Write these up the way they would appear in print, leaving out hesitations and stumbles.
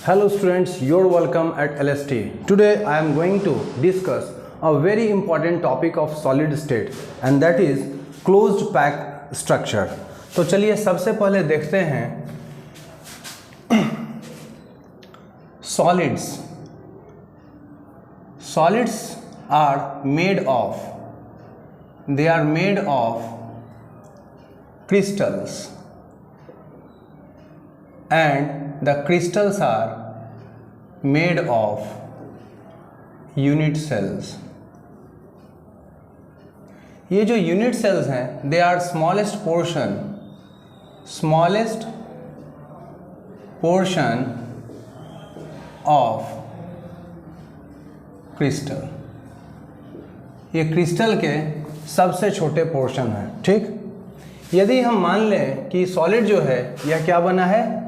Hello students, you're welcome at LST. Today I am going to discuss a very important topic of solid state and that is closed pack structure. तो चलिए सबसे पहले देखते हैं solids. Solids are made of crystals and the crystals are made of unit cells. ये जो unit cells हैं they are smallest portion of crystal. ये क्रिस्टल के सबसे छोटे पोर्शन हैं. ठीक, यदि हम मान लें कि सॉलिड जो है यह क्या बना है,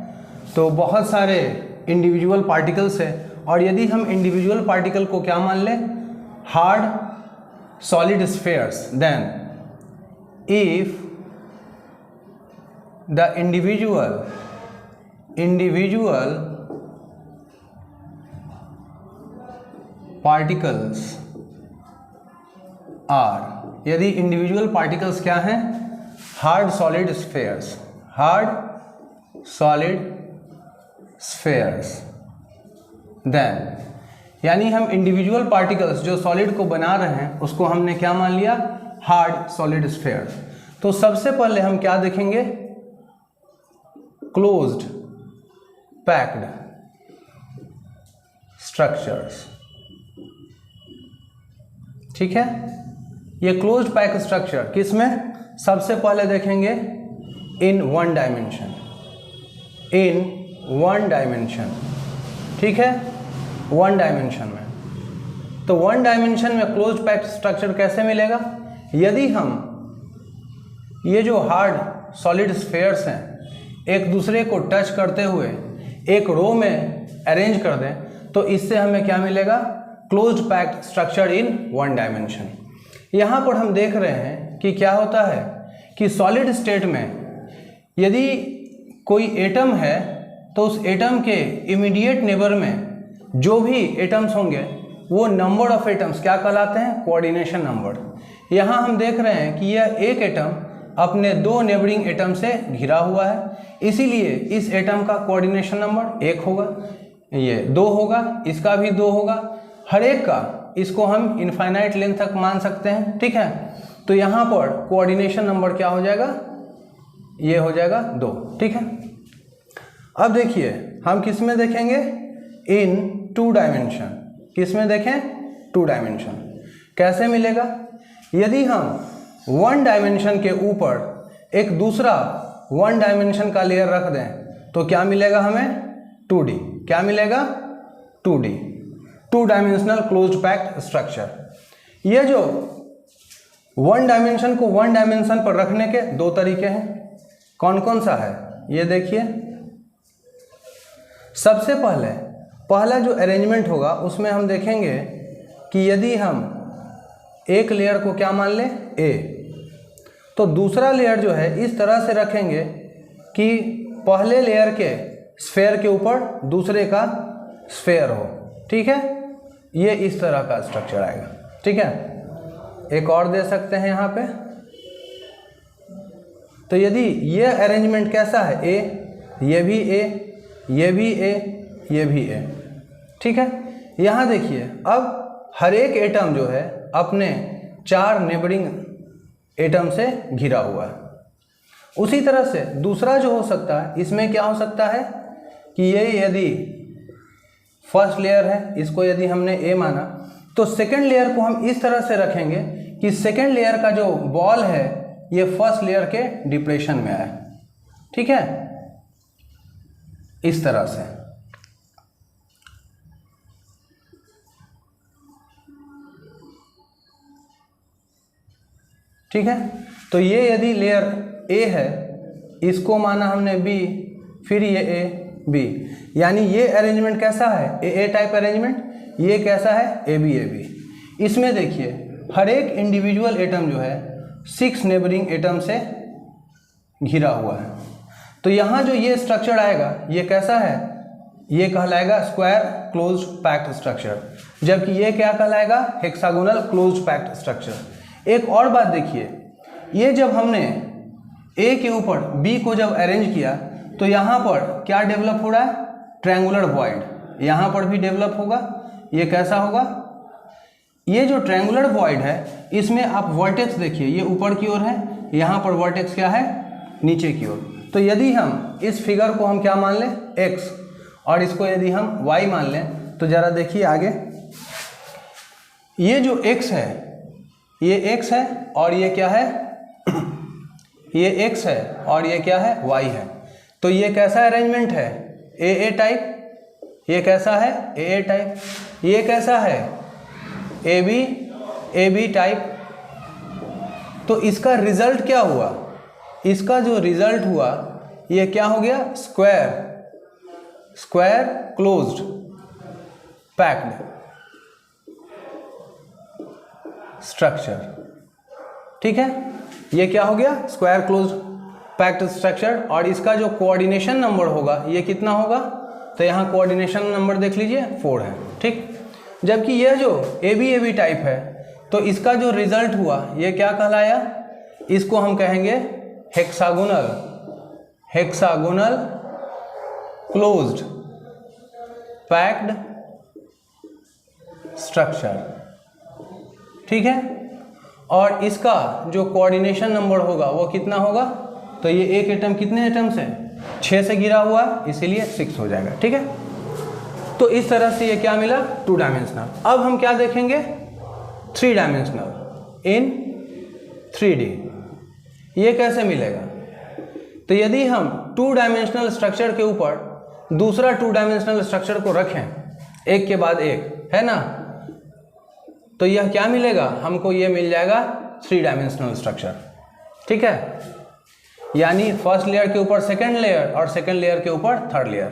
तो बहुत सारे इंडिविजुअल पार्टिकल्स है, और यदि हम इंडिविजुअल पार्टिकल को क्या मान लें, hard solid spheres, then if the individual particles are, यदि इंडिविजुअल पार्टिकल्स क्या हैं, हार्ड सॉलिड स्फीयर्स, देन यानी हम इंडिविजुअल पार्टिकल्स जो सॉलिड को बना रहे हैं उसको हमने क्या मान लिया, हार्ड सॉलिड स्फीयर्स. तो सबसे पहले हम क्या देखेंगे, क्लोज्ड पैक्ड स्ट्रक्चर्स. ठीक है, ये क्लोज्ड पैक स्ट्रक्चर किसमें, सबसे पहले देखेंगे इन वन डायमेंशन. ठीक है, वन डायमेंशन में. तो वन डायमेंशन में क्लोज्ड पैक स्ट्रक्चर कैसे मिलेगा, यदि हम ये जो हार्ड सॉलिड स्फीयर्स हैं एक दूसरे को टच करते हुए एक रो में अरेंज कर दें तो इससे हमें क्या मिलेगा, closed packed structure in one dimension. यहाँ पर हम देख रहे हैं कि क्या होता है कि सॉलिड स्टेट में यदि कोई एटम है तो उस एटम के इमीडिएट नेबर में जो भी एटम्स होंगे वो नंबर ऑफ एटम्स क्या कहलाते हैं, कोऑर्डिनेशन नंबर. यहाँ हम देख रहे हैं कि यह एक एटम अपने दो नेबरिंग एटम से घिरा हुआ है, इसीलिए इस एटम का कोऑर्डिनेशन नंबर 1 होगा, ये 2 होगा, इसका भी 2 होगा, हर एक का इसको हम इनफाइनाइट लेंथ तक मान सकते हैं. ठीक है, तो यहाँ पर कोऑर्डिनेशन नंबर क्या हो जाएगा, ये हो जाएगा 2. ठीक है, अब देखिए हम किस में देखेंगे, इन 2 डायमेंशन. किस में देखें, 2 डायमेंशन. कैसे मिलेगा, यदि हम 1 डायमेंशन के ऊपर एक दूसरा 1 डायमेंशन का लेयर रख दें तो क्या मिलेगा हमें, 2D. क्या मिलेगा, 2D, 2 dimensional closed packed structure. ये जो 1 डायमेंशन को 1 डायमेंशन पर रखने के 2 तरीके हैं. कौन कौन सा है, ये देखिए. सबसे पहला जो अरेंजमेंट होगा उसमें हम देखेंगे कि यदि हम एक लेयर को क्या मान लें, A, तो दूसरा लेयर जो है इस तरह से रखेंगे कि पहले लेयर के स्फीयर के ऊपर दूसरे का स्फीयर हो. ठीक है, ये इस तरह का स्ट्रक्चर आएगा. ठीक है, एक और दे सकते हैं यहाँ पे. तो यदि ये अरेंजमेंट कैसा है, A, ये भी A, ये भी A, ये भी A. ठीक है, यहाँ देखिए अब हर एक एटम जो है अपने 4 नेबरिंग एटम से घिरा हुआ है. उसी तरह से दूसरा जो हो सकता है, इसमें क्या हो सकता है कि ये यदि फर्स्ट लेयर है, इसको यदि हमने A माना तो सेकेंड लेयर को हम इस तरह से रखेंगे कि सेकेंड लेयर का जो बॉल है ये फर्स्ट लेयर के डिप्रेशन में आए. ठीक है, इस तरह से. ठीक है, तो ये यदि लेयर A है, इसको माना हमने B, फिर ये A, B, यानी ये अरेंजमेंट कैसा है, AA टाइप अरेंजमेंट. ये कैसा है, AB. इसमें देखिए हर एक इंडिविजुअल एटम जो है 6 नेबरिंग एटम से घिरा हुआ है. तो यहाँ जो ये स्ट्रक्चर आएगा ये कैसा है, ये कहलाएगा स्क्वायर क्लोज्ड पैक्ड स्ट्रक्चर, जबकि ये क्या कहलाएगा, हेक्सागोनल क्लोज्ड पैक्ड स्ट्रक्चर। एक और बात देखिए, ये जब हमने ए के ऊपर बी को जब अरेंज किया तो यहाँ पर क्या डेवलप हो रहा है, ट्रायंगुलर वॉइड यहाँ पर भी डेवलप होगा। ये कैसा होगा, ये जो ट्रायंगुलर वॉइड है इसमें आप वर्टेक्स देखिए, ये ऊपर की ओर है, यहाँ पर वर्टेक्स क्या है, नीचे की ओर। तो यदि हम इस फिगर को हम क्या मान लें, x, और इसको यदि हम y मान लें, तो ज़रा देखिए आगे, ये जो x है ये x है और ये क्या है ये x है और ये क्या है, y है। तो ये कैसा अरेंजमेंट है, AA टाइप। ये कैसा है, AA टाइप। ये कैसा है, AB टाइप। तो इसका रिजल्ट क्या हुआ, इसका जो रिजल्ट हुआ ये क्या हो गया, स्क्वायर क्लोज्ड पैक्ड स्ट्रक्चर। ठीक है, ये क्या हो गया, स्क्वायर क्लोज्ड पैक्ड स्ट्रक्चर। और इसका जो कोऑर्डिनेशन नंबर होगा ये कितना होगा, तो यहाँ कोऑर्डिनेशन नंबर देख लीजिए 4 है। ठीक, जबकि यह जो AB टाइप है तो इसका जो रिजल्ट हुआ ये क्या कहलाया, इसको हम कहेंगे हेक्सागोनल क्लोज्ड पैक्ड स्ट्रक्चर। ठीक है, और इसका जो कोऑर्डिनेशन नंबर होगा वो कितना होगा, तो ये एक एटम कितने एटम से, 6 से गिरा हुआ, इसीलिए 6 हो जाएगा। ठीक है, तो इस तरह से ये क्या मिला, 2 डायमेंशनल। अब हम क्या देखेंगे, 3 डायमेंशनल इन 3D। ये कैसे मिलेगा, तो यदि हम 2 डायमेंशनल स्ट्रक्चर के ऊपर दूसरा 2 डायमेंशनल स्ट्रक्चर को रखें एक के बाद एक, है ना, तो यह क्या मिलेगा हमको, ये मिल जाएगा 3 डायमेंशनल स्ट्रक्चर। ठीक है, यानी फर्स्ट लेयर के ऊपर सेकंड लेयर और सेकंड लेयर के ऊपर थर्ड लेयर।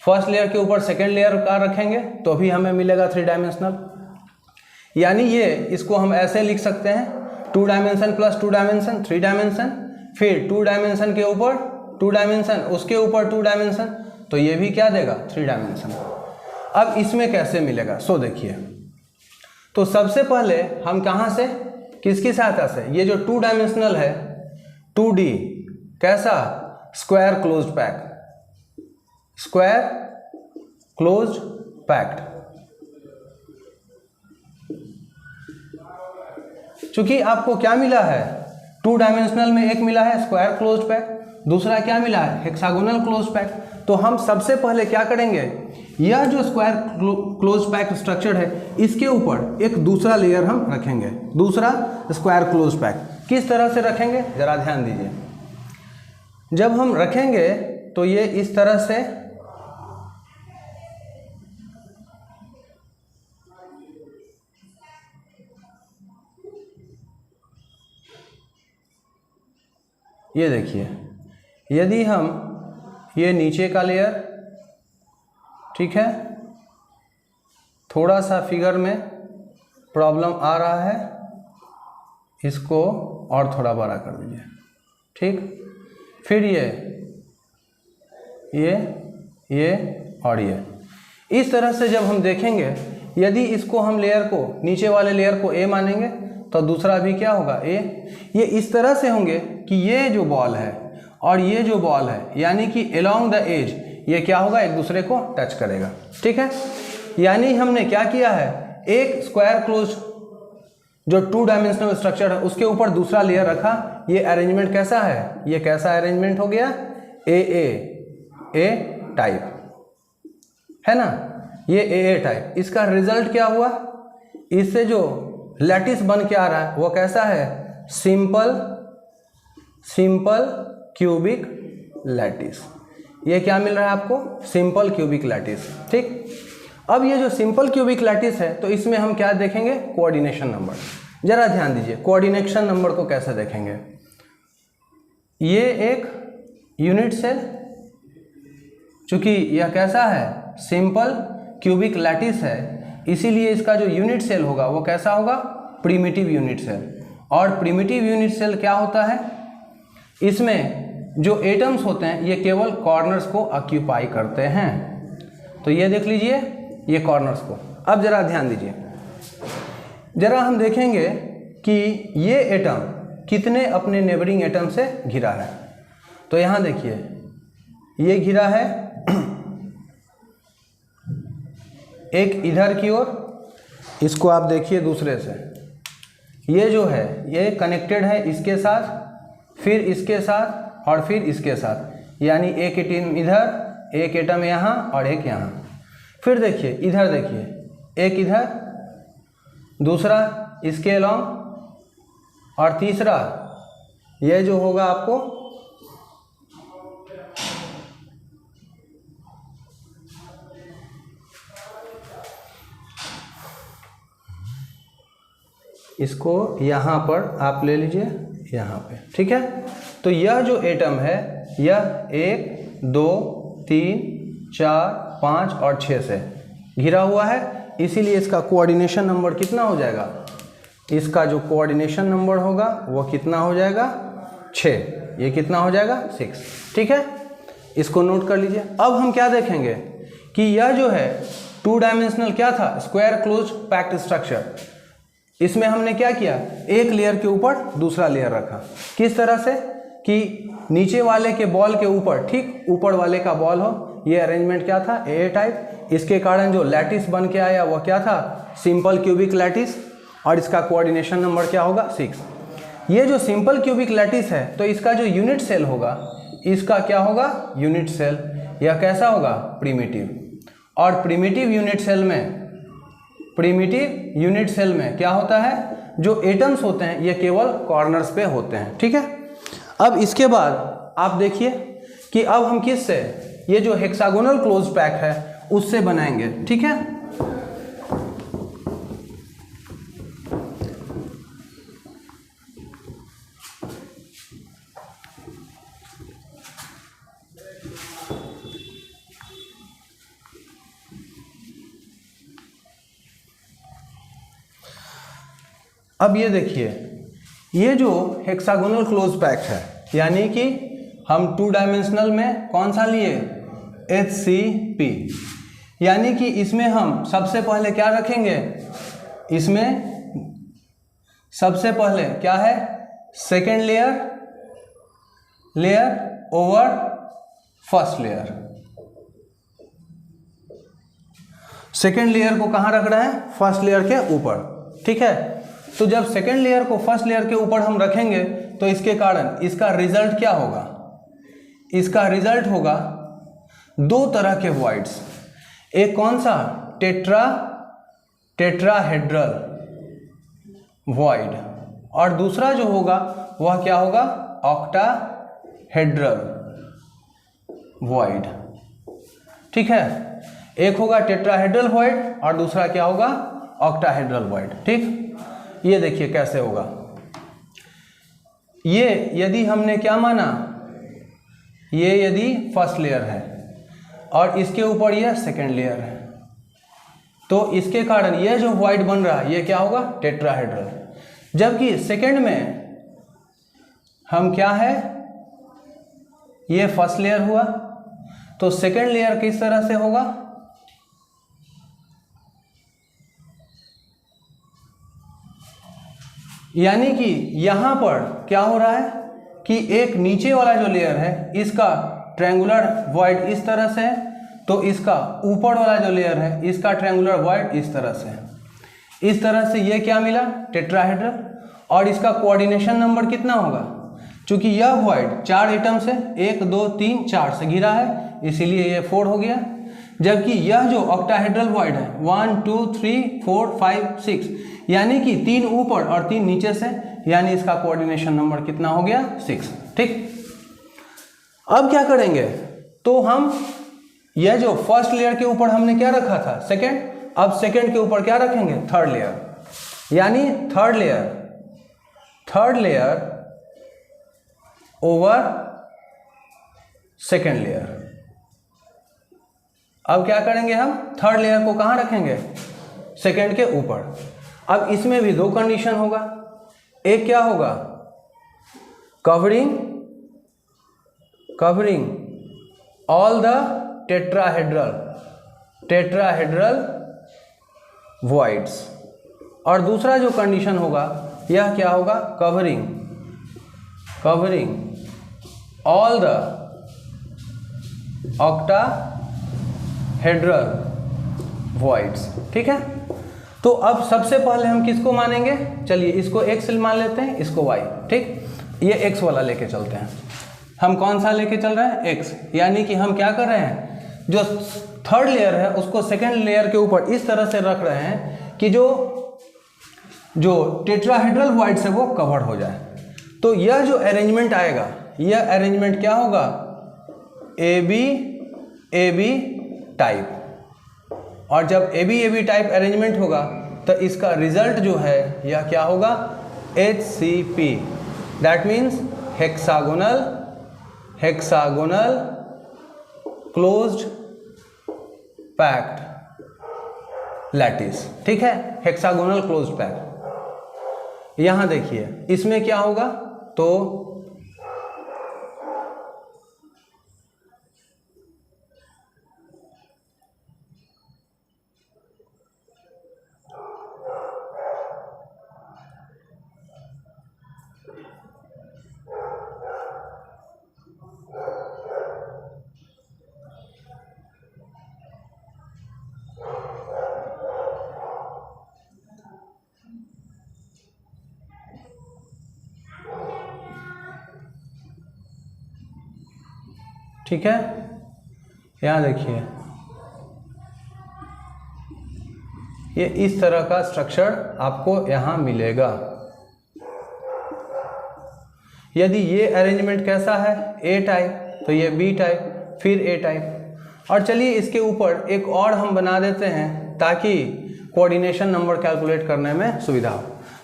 फर्स्ट लेयर के ऊपर सेकंड लेयर का रखेंगे तो भी हमें मिलेगा 3 डायमेंशनल। यानी ये इसको हम ऐसे लिख सकते हैं, 2 डायमेंशन प्लस 2 डायमेंशन 3 डायमेंशन, फिर 2 डायमेंशन के ऊपर 2 डायमेंशन, उसके ऊपर 2 डायमेंशन, तो ये भी क्या देगा, 3 डायमेंशन। अब इसमें कैसे मिलेगा, सो देखिए, तो सबसे पहले हम कहाँ से, किसकी सहायता से, ये जो 2 डायमेंशनल है 2D, कैसा, square closed packed, square closed packed. चूंकि आपको क्या मिला है, 2 डायमेंशनल में एक मिला है स्क्वायर क्लोज्ड पैक्ड, दूसरा क्या मिला है, हेक्सागोनल क्लोज्ड पैक्ड। तो हम सबसे पहले क्या करेंगे, यह जो स्क्वायर क्लोज्ड पैक्ड स्ट्रक्चर है इसके ऊपर एक दूसरा लेयर हम रखेंगे, दूसरा स्क्वायर क्लोज्ड पैक्ड। किस तरह से रखेंगे, जरा ध्यान दीजिए। जब हम रखेंगे तो ये इस तरह से ये देखिए, यदि हम ये नीचे का लेयर, ठीक है, थोड़ा सा फिगर में प्रॉब्लम आ रहा है, इसको और थोड़ा बड़ा कर दीजिए। ठीक, फिर ये और ये इस तरह से जब हम देखेंगे, यदि इसको हम लेयर को, नीचे वाले लेयर को A मानेंगे तो दूसरा भी क्या होगा, A। ये इस तरह से होंगे कि ये जो बॉल है और ये जो बॉल है, यानी कि अलोंग द एज ये क्या होगा, एक दूसरे को टच करेगा। ठीक है, यानी हमने क्या किया है, एक स्क्वायर क्लोज जो 2 डायमेंशनल स्ट्रक्चर है उसके ऊपर दूसरा लेयर रखा। ये अरेंजमेंट कैसा है, ये कैसा अरेंजमेंट हो गया, ए टाइप, है ना, ये ए टाइप। इसका रिजल्ट क्या हुआ, इससे जो लैटिस बन के आ रहा है वो कैसा है, सिंपल क्यूबिक लैटिस। ये क्या मिल रहा है आपको, सिंपल क्यूबिक लैटिस। ठीक, अब ये जो सिंपल क्यूबिक लैटिस है तो इसमें हम क्या देखेंगे, कोऑर्डिनेशन नंबर। जरा ध्यान दीजिए, कोऑर्डिनेशन नंबर को कैसे देखेंगे, ये एक यूनिट सेल, चूंकि यह कैसा है, सिंपल क्यूबिक लैटिस है, इसीलिए इसका जो यूनिट सेल होगा वो कैसा होगा, प्रिमिटिव यूनिट सेल। और प्रिमिटिव यूनिट सेल क्या होता है, इसमें जो एटम्स होते हैं ये केवल कॉर्नर्स को ऑक्यूपाई करते हैं। तो ये देख लीजिए ये कॉर्नर्स को। अब जरा ध्यान दीजिए, जरा हम देखेंगे कि ये एटम कितने अपने नेबरिंग एटम से घिरा है। तो यहाँ देखिए ये घिरा है एक इधर की ओर, इसको आप देखिए दूसरे से, ये जो है ये कनेक्टेड है इसके साथ, फिर इसके साथ और फिर इसके साथ, यानी एक एटम इधर, एक एटम यहाँ और एक यहाँ। फिर देखिए इधर, देखिए एक इधर, दूसरा इसके अलॉन्ग और तीसरा ये जो होगा आपको इसको यहाँ पर आप ले लीजिए, यहाँ पे, ठीक है। तो यह जो एटम है यह 1 2 3 4 5 और 6 से घिरा हुआ है, इसीलिए इसका कोऑर्डिनेशन नंबर कितना हो जाएगा, इसका जो कोऑर्डिनेशन नंबर होगा वो कितना हो जाएगा 6, ये कितना हो जाएगा 6, ठीक है। इसको नोट कर लीजिए। अब हम क्या देखेंगे कि यह जो है 2 डायमेंशनल क्या था, स्क्वायर क्लोज्ड पैक्ड स्ट्रक्चर। इसमें हमने क्या किया, एक लेयर के ऊपर दूसरा लेयर रखा। किस तरह से कि नीचे वाले के बॉल के ऊपर ठीक ऊपर वाले का बॉल हो, ये अरेंजमेंट क्या था, ए टाइप। इसके कारण जो लैटिस बन के आया वो क्या था, सिंपल क्यूबिक लैटिस, और इसका कोऑर्डिनेशन नंबर क्या होगा 6। ये जो सिंपल क्यूबिक लैटिस है तो इसका जो यूनिट सेल होगा, इसका क्या होगा यूनिट सेल, यह कैसा होगा प्रिमिटिव। और प्रिमिटिव यूनिट सेल में क्या होता है, जो एटम्स होते हैं ये केवल कॉर्नर्स पे होते हैं, ठीक है। अब इसके बाद आप देखिए कि अब हम किस से, ये जो हेक्सागोनल क्लोज पैक है उससे बनाएंगे, ठीक है। अब ये देखिए ये जो हेक्सागोनल क्लोज पैक है, यानी कि हम 2 डायमेंशनल में कौन सा लिए, HCP, यानी कि इसमें हम सबसे पहले क्या रखेंगे, इसमें सबसे पहले क्या है, second layer over first layer. Second layer को कहाँ रख रहे हैं, फर्स्ट लेयर के ऊपर, ठीक है। तो जब सेकेंड लेयर को फर्स्ट लेयर के ऊपर हम रखेंगे तो इसके कारण इसका रिजल्ट क्या होगा, इसका रिजल्ट होगा 2 तरह के वॉइड्स। एक कौन सा, टेट्राहेड्रल वॉइड, और दूसरा जो होगा वह क्या होगा, ऑक्टाहेड्रल वॉइड, ठीक है। एक होगा टेट्राहेड्रल वॉइड और दूसरा क्या होगा, ऑक्टाहेड्रल वॉइड, ठीक। ये देखिए कैसे होगा, ये यदि हमने क्या माना, ये यदि फर्स्ट लेयर है और इसके ऊपर यह सेकेंड लेयर है, तो इसके कारण यह जो वॉइड बन रहा है ये क्या होगा, टेट्राहेड्रल। जबकि सेकेंड में हम क्या है, ये फर्स्ट लेयर हुआ, तो सेकेंड लेयर किस तरह से होगा, यानी कि यहां पर क्या हो रहा है कि एक नीचे वाला जो लेयर है इसका ट्रायंगुलर वॉइड इस तरह से है, तो इसका ऊपर वाला जो लेयर है इसका ट्रायंगुलर वॉइड इस तरह से है। इस तरह से ये क्या मिला, टेट्राहेड्रल। और इसका कोऑर्डिनेशन नंबर कितना होगा, चूंकि यह वॉइड 4 एटम से 1 2 3 4 से घिरा है, इसीलिए ये 4 हो गया। जबकि यह जो ऑक्टाहेड्रल वॉइड है 1 2 3 4 5 6, यानी कि 3 ऊपर और 3 नीचे से, यानी इसका कोऑर्डिनेशन नंबर कितना हो गया 6, ठीक। अब क्या करेंगे, तो हम यह जो फर्स्ट लेयर के ऊपर हमने क्या रखा था, सेकेंड, अब सेकेंड के ऊपर क्या रखेंगे, थर्ड लेयर, यानी third layer over second layer. अब क्या करेंगे हम, थर्ड लेयर को कहां रखेंगे, सेकेंड के ऊपर। अब इसमें भी 2 कंडीशन होगा, एक क्या होगा, covering all the tetrahedral tetrahedral voids. और दूसरा जो कंडीशन होगा यह क्या होगा, covering all the octahedral voids. ठीक है, तो अब सबसे पहले हम किसको मानेंगे, चलिए इसको x मान लेते हैं, इसको y। ठीक, ये x वाला लेके चलते हैं। हम कौन सा लेके चल रहे हैं, x। यानी कि हम क्या कर रहे हैं, जो थर्ड लेयर है उसको सेकेंड लेयर के ऊपर इस तरह से रख रहे हैं कि जो टेट्राहेड्रल वॉइड्स है वो कवर हो जाए। तो यह जो अरेंजमेंट आएगा, यह अरेंजमेंट क्या होगा, ए बी टाइप। और जब ए बी टाइप अरेंजमेंट होगा तो इसका रिजल्ट जो है यह क्या होगा, HCP, that means hexagonal closed packed lattice. ठीक है, हेक्सागोनल क्लोज्ड पैक्ड। यहां देखिए इसमें क्या होगा, तो ठीक है, यहाँ देखिए ये इस तरह का स्ट्रक्चर आपको यहाँ मिलेगा। यदि ये अरेंजमेंट कैसा है, ए टाइप, तो ये बी टाइप, फिर ए टाइप। और चलिए इसके ऊपर एक और हम बना देते हैं ताकि कोऑर्डिनेशन नंबर कैलकुलेट करने में सुविधा हो।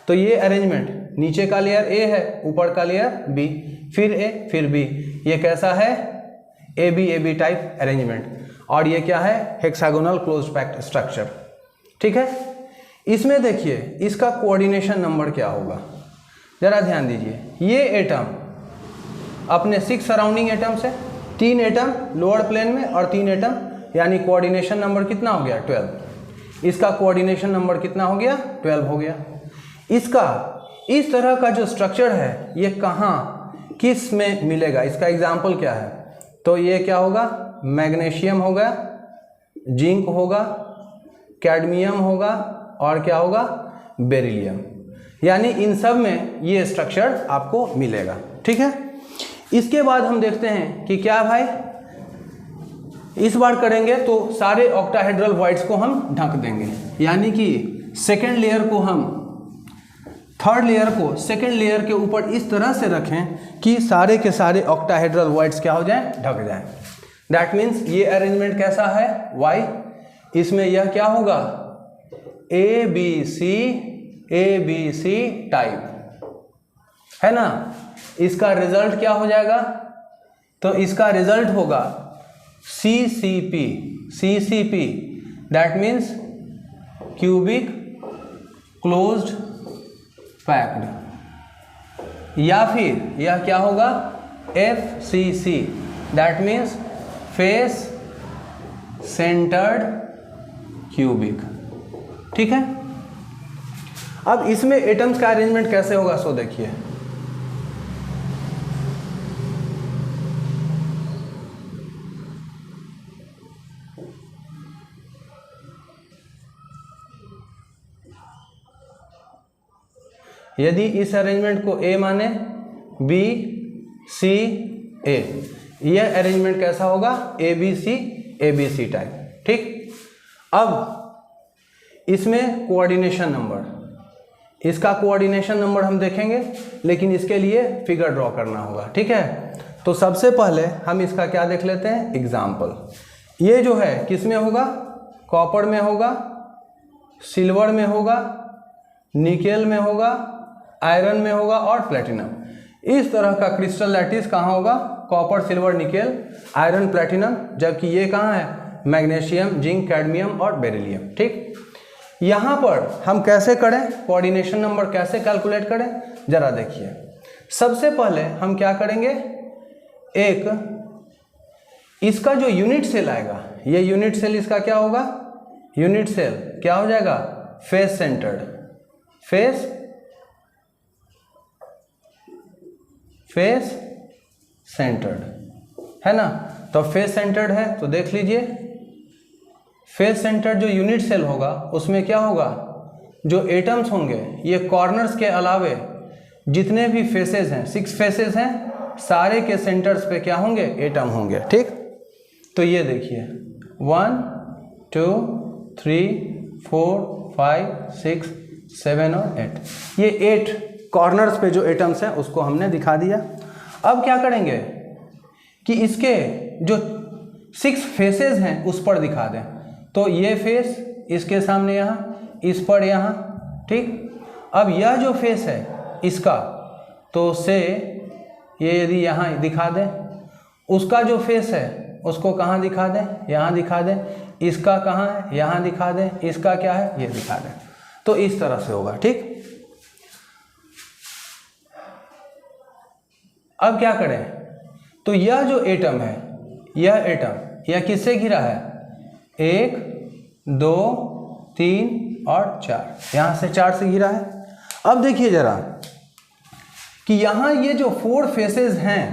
तो ये अरेंजमेंट, नीचे का लेयर ए है, ऊपर का लेयर बी, फिर ए फिर बी, ये कैसा है, ए बी टाइप अरेंजमेंट। और ये क्या है, हेक्सागोनल क्लोज्ड पैक्ड स्ट्रक्चर। ठीक है, इसमें देखिए इसका कोऑर्डिनेशन नंबर क्या होगा, जरा ध्यान दीजिए। ये एटम अपने 6 सराउंडिंग एटम से 3 एटम लोअर प्लेन में और 3 एटम, यानी कोऑर्डिनेशन नंबर कितना हो गया, 12। इसका कोऑर्डिनेशन नंबर कितना हो गया, 12 हो गया। इसका इस तरह का जो स्ट्रक्चर है ये कहाँ किस में मिलेगा, इसका एग्जाम्पल क्या है, तो ये क्या होगा, मैग्नीशियम होगा, जिंक होगा, कैडमियम होगा और क्या होगा, बेरिलियम। यानी इन सब में ये स्ट्रक्चर आपको मिलेगा। ठीक है, इसके बाद हम देखते हैं कि क्या भाई, इस बार करेंगे तो सारे ऑक्टाहेड्रल वॉइड्स को हम ढक देंगे। यानी कि सेकेंड लेयर को हम थर्ड लेयर को सेकेंड लेयर के ऊपर इस तरह से रखें कि सारे के सारे ऑक्टाहेड्रल वॉइड्स क्या हो जाएं, ढक जाएं। दैट मीन्स ये अरेंजमेंट कैसा है, वाई। इसमें यह क्या होगा, ए बी सी टाइप, है ना। इसका रिजल्ट क्या हो जाएगा, तो इसका रिजल्ट होगा CCP, that means cubic closed packed. या फिर यह क्या होगा, FCC, that means face centred cubic. ठीक है, अब इसमें एटम्स का अरेंजमेंट कैसे होगा, सो देखिए। यदि इस अरेंजमेंट को ए माने, B C A, यह अरेंजमेंट कैसा होगा, ABC टाइप। ठीक, अब इसमें कोऑर्डिनेशन नंबर, इसका कोऑर्डिनेशन नंबर हम देखेंगे, लेकिन इसके लिए फिगर ड्रॉ करना होगा। ठीक है, तो सबसे पहले हम इसका क्या देख लेते हैं, एग्जाम्पल। ये जो है किस में होगा, कॉपर में होगा, सिल्वर में होगा, निकेल में होगा, आयरन में होगा और प्लेटिनम। इस तरह का क्रिस्टल लैटिस कहाँ होगा, copper, silver, nickel, iron, platinum. जबकि ये कहाँ है, मैग्नीशियम, जिंक, कैडमियम और बेरिलियम। ठीक, यहाँ पर हम कैसे करें, कोऑर्डिनेशन नंबर कैसे कैलकुलेट करें, जरा देखिए। सबसे पहले हम क्या करेंगे, एक इसका जो यूनिट सेल आएगा, ये यूनिट सेल इसका क्या होगा, यूनिट सेल क्या हो जाएगा, फेस सेंटर्ड, फेस सेंटर्ड है ना। तो फेस सेंटर्ड है तो देख लीजिए, फेस सेंटर्ड जो यूनिट सेल होगा उसमें क्या होगा, जो एटम्स होंगे ये कॉर्नर्स के अलावे जितने भी फेसेस हैं, 6 फेसेस हैं, सारे के सेंटर्स पे क्या होंगे, एटम होंगे। ठीक, तो ये देखिए 1 2 3 4 5 6 7 और 8, ये 8 कॉर्नर्स पे जो एटम्स हैं उसको हमने दिखा दिया। अब क्या करेंगे कि इसके जो 6 फेसेस हैं उस पर दिखा दें। तो ये फेस इसके सामने यहाँ, इस पर यहाँ, ठीक। अब यह जो फेस है इसका, तो से ये यदि यहाँ दिखा दें, उसका जो फेस है उसको कहाँ दिखा दें, यहाँ दिखा दें, इसका कहाँ है, यहाँ दिखा दें, इसका क्या है, ये दिखा दें। तो इस तरह से होगा। ठीक, अब क्या करें, तो यह जो एटम है, यह एटम यह किससे घिरा है, 1 2 3 और 4, यहाँ से 4 से घिरा है। अब देखिए जरा कि यहाँ ये जो 4 फेसेस हैं,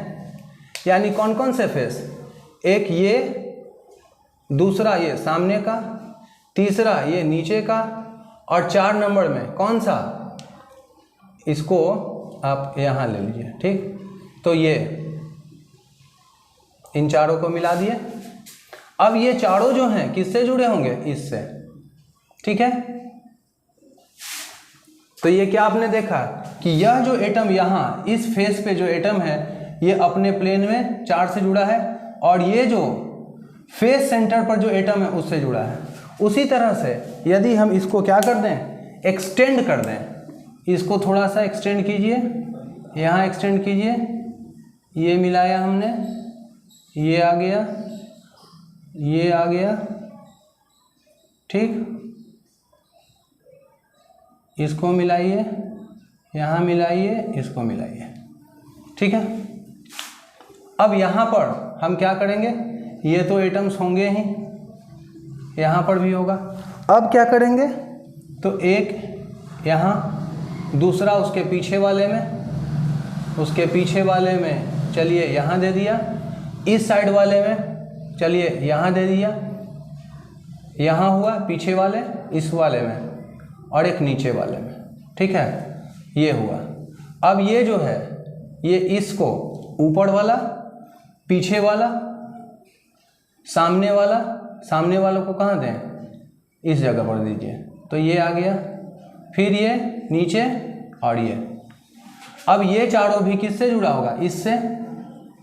यानी कौन कौन से फेस, एक ये, दूसरा ये सामने का, तीसरा ये नीचे का, और 4 नंबर में कौन सा, इसको आप यहाँ ले लीजिए। ठीक, तो ये इन चारों को मिला दिए। अब ये चारों जो हैं किससे जुड़े होंगे, इससे। ठीक है, तो ये क्या आपने देखा कि यह जो एटम यहाँ इस फेस पे जो एटम है ये अपने प्लेन में 4 से जुड़ा है, और ये जो फेस सेंटर पर जो एटम है उससे जुड़ा है। उसी तरह से यदि हम इसको क्या कर दें, एक्सटेंड कर दें, इसको थोड़ा सा एक्सटेंड कीजिए, यहाँ एक्सटेंड कीजिए, ये मिलाया हमने, ये आ गया, ये आ गया। ठीक, इसको मिलाइए, यहाँ मिलाइए, इसको मिलाइए। ठीक है, अब यहाँ पर हम क्या करेंगे, ये तो एटम्स होंगे ही, यहाँ पर भी होगा। अब क्या करेंगे, तो एक यहाँ, दूसरा उसके पीछे वाले में, उसके पीछे वाले में चलिए यहाँ दे दिया, इस साइड वाले में चलिए यहाँ दे दिया, यहाँ हुआ पीछे वाले, इस वाले में, और एक नीचे वाले में। ठीक है, ये हुआ। अब ये जो है ये इसको ऊपर वाला, पीछे वाला, सामने वाला, सामने वालों को कहाँ दें, इस जगह पर दीजिए। तो ये आ गया, फिर ये नीचे, और ये। अब ये चारों भी किससे जुड़ा होगा, इससे,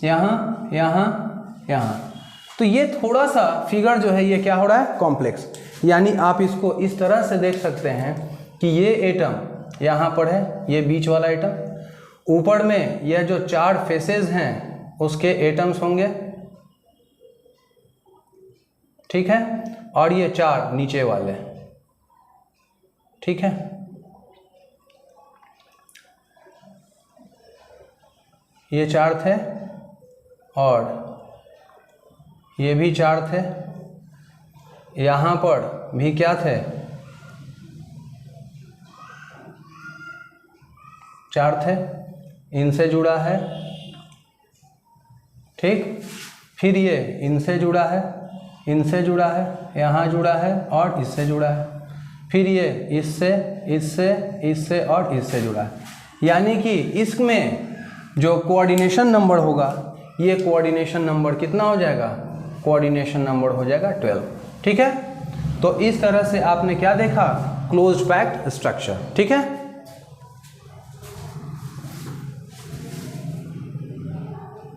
यहाँ यहाँ यहाँ। तो ये थोड़ा सा फिगर जो है ये क्या हो रहा है, कॉम्प्लेक्स। यानी आप इसको इस तरह से देख सकते हैं कि ये एटम यहाँ पर है, ये बीच वाला एटम, ऊपर में यह जो 4 फेसेस हैं उसके एटम्स होंगे। ठीक है, और ये 4 नीचे वाले। ठीक है, ये 4 थे, और ये भी 4 थे, यहाँ पर भी क्या थे, 4 थे, इनसे जुड़ा है। ठीक, फिर ये इनसे जुड़ा है, इनसे जुड़ा है, यहाँ जुड़ा है, और इससे जुड़ा है, फिर ये इससे, इससे, इससे और इससे जुड़ा है। यानी कि इसमें जो कोऑर्डिनेशन नंबर होगा, ये कोऑर्डिनेशन नंबर कितना हो जाएगा, कोऑर्डिनेशन नंबर हो जाएगा 12। ठीक है, तो इस तरह से आपने क्या देखा, क्लोज्ड पैक्ड स्ट्रक्चर। ठीक है।